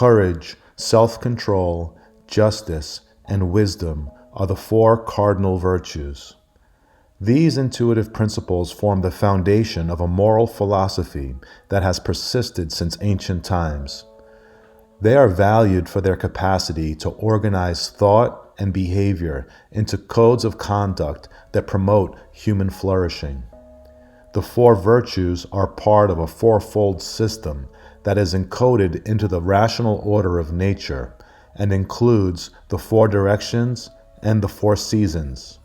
Courage, self-control, justice, and wisdom are the four cardinal virtues. These intuitive principles form the foundation of a moral philosophy that has persisted since ancient times. They are valued for their capacity to organize thought and behavior into codes of conduct that promote human flourishing. The four virtues are part of a fourfold system that is encoded into the rational order of nature and includes the four directions and the four seasons.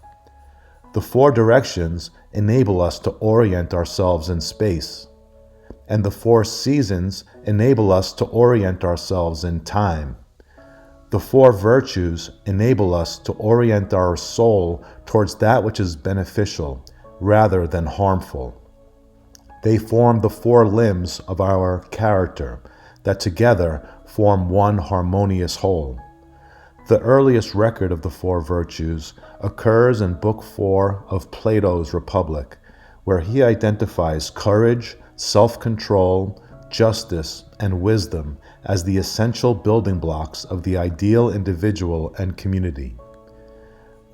The four directions enable us to orient ourselves in space, and the four seasons enable us to orient ourselves in time. The four virtues enable us to orient our soul towards that which is beneficial rather than harmful. They form the four limbs of our character that together form one harmonious whole. The earliest record of the four virtues occurs in Book 4 of Plato's Republic, where he identifies courage, self-control, justice, and wisdom as the essential building blocks of the ideal individual and community.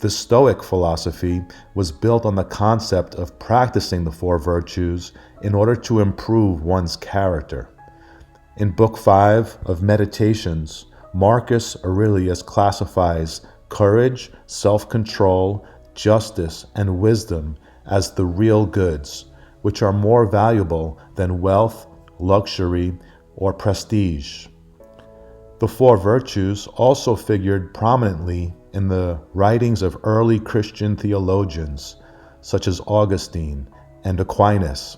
The Stoic philosophy was built on the concept of practicing the four virtues in order to improve one's character. In Book 5 of Meditations, Marcus Aurelius classifies courage, self-control, justice, and wisdom as the real goods, which are more valuable than wealth, luxury, or prestige. The four virtues also figured prominently in the writings of early Christian theologians, such as Augustine and Aquinas.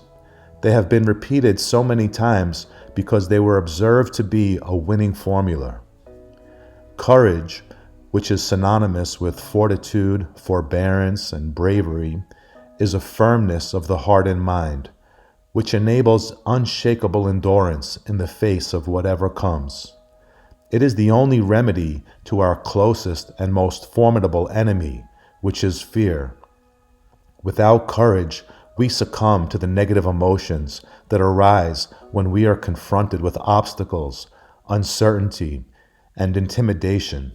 They have been repeated so many times because they were observed to be a winning formula. Courage, which is synonymous with fortitude, forbearance, and bravery, is a firmness of the heart and mind, which enables unshakable endurance in the face of whatever comes. It is the only remedy to our closest and most formidable enemy, which is fear. Without courage, we succumb to the negative emotions that arise when we are confronted with obstacles, uncertainty, and intimidation.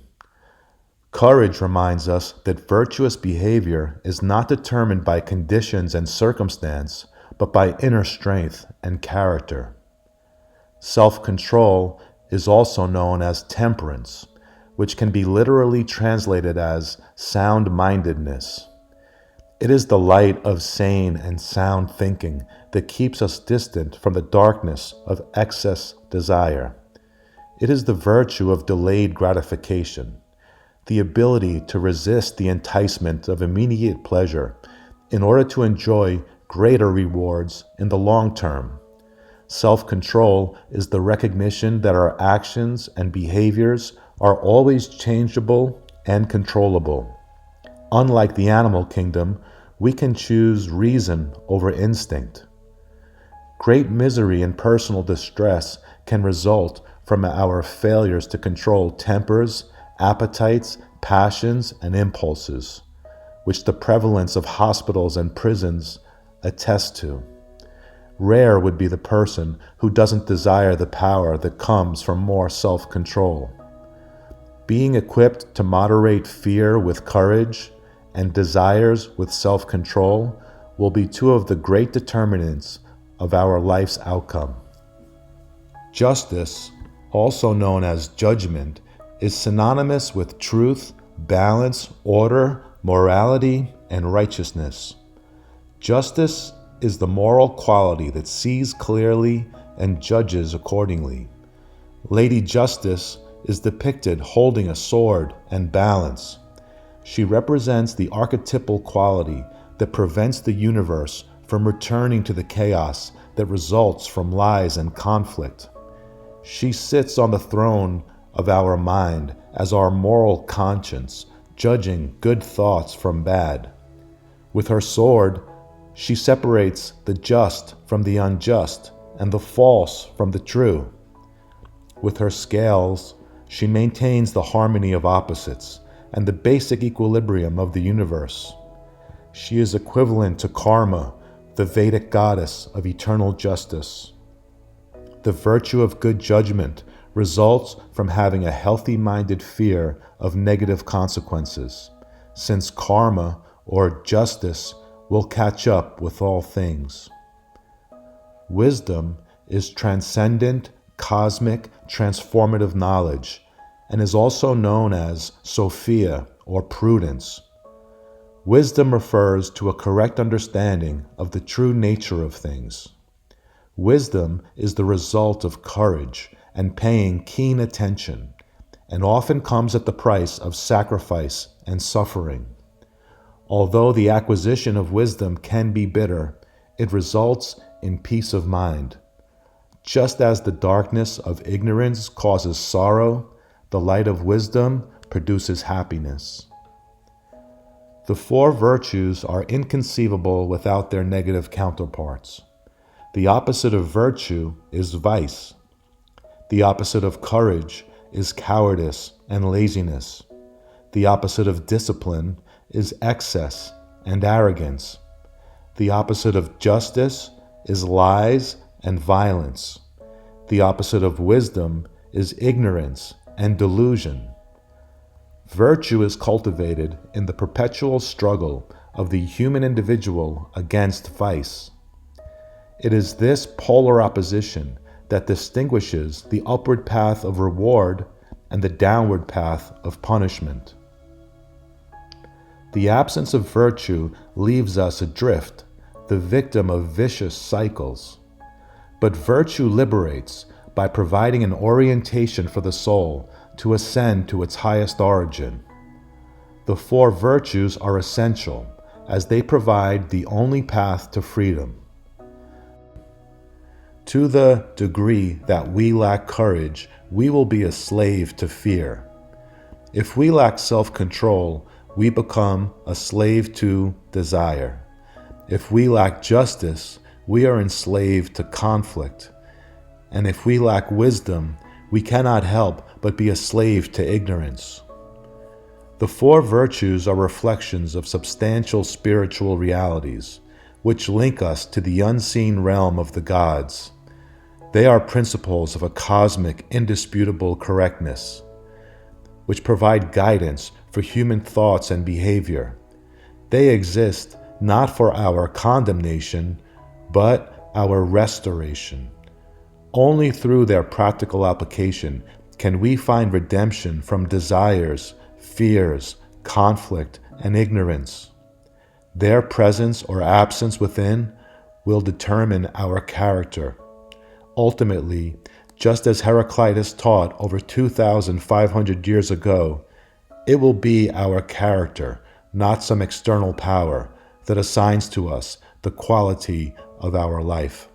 Courage reminds us that virtuous behavior is not determined by conditions and circumstance, but by inner strength and character. Self-control is also known as temperance, which can be literally translated as sound-mindedness. It is the light of sane and sound thinking that keeps us distant from the darkness of excess desire. It is the virtue of delayed gratification, the ability to resist the enticement of immediate pleasure in order to enjoy greater rewards in the long term. Self-control is the recognition that our actions and behaviors are always changeable and controllable. Unlike the animal kingdom, we can choose reason over instinct. Great misery and personal distress can result from our failures to control tempers, appetites, passions, and impulses, which the prevalence of hospitals and prisons attest to. Rare would be the person who doesn't desire the power that comes from more self-control. Being equipped to moderate fear with courage and desires with self-control will be two of the great determinants of our life's outcome. Justice, also known as judgment, is synonymous with truth, balance, order, morality, and righteousness. Justice is the moral quality that sees clearly and judges accordingly. Lady Justice is depicted holding a sword and balance. She represents the archetypal quality that prevents the universe from returning to the chaos that results from lies and conflict. She sits on the throne of our mind as our moral conscience, judging good thoughts from bad. With her sword, she separates the just from the unjust and the false from the true. With her scales, she maintains the harmony of opposites and the basic equilibrium of the universe. She is equivalent to Karma, the Vedic goddess of eternal justice. The virtue of good judgment results from having a healthy-minded fear of negative consequences, since karma or justice will catch up with all things. Wisdom is transcendent, cosmic, transformative knowledge, and is also known as Sophia or prudence. Wisdom refers to a correct understanding of the true nature of things. Wisdom is the result of courage and paying keen attention, and often comes at the price of sacrifice and suffering. Although the acquisition of wisdom can be bitter, it results in peace of mind. Just as the darkness of ignorance causes sorrow, the light of wisdom produces happiness. The four virtues are inconceivable without their negative counterparts. The opposite of virtue is vice. The opposite of courage is cowardice and laziness. The opposite of discipline is excess and arrogance. The opposite of justice is lies and violence. The opposite of wisdom is ignorance and delusion. Virtue is cultivated in the perpetual struggle of the human individual against vice. It is this polar opposition that distinguishes the upward path of reward and the downward path of punishment. The absence of virtue leaves us adrift, the victim of vicious cycles. But virtue liberates by providing an orientation for the soul to ascend to its highest origin. The four virtues are essential, as they provide the only path to freedom. To the degree that we lack courage, we will be a slave to fear. If we lack self-control, we become a slave to desire. If we lack justice, we are enslaved to conflict. And if we lack wisdom, we cannot help but be a slave to ignorance. The four virtues are reflections of substantial spiritual realities, which link us to the unseen realm of the gods. They are principles of a cosmic, indisputable correctness, which provide guidance for human thoughts and behavior. They exist not for our condemnation, but our restoration. Only through their practical application can we find redemption from desires, fears, conflict, and ignorance. Their presence or absence within will determine our character. Ultimately, just as Heraclitus taught over 2,500 years ago, it will be our character, not some external power, that assigns to us the quality of our life.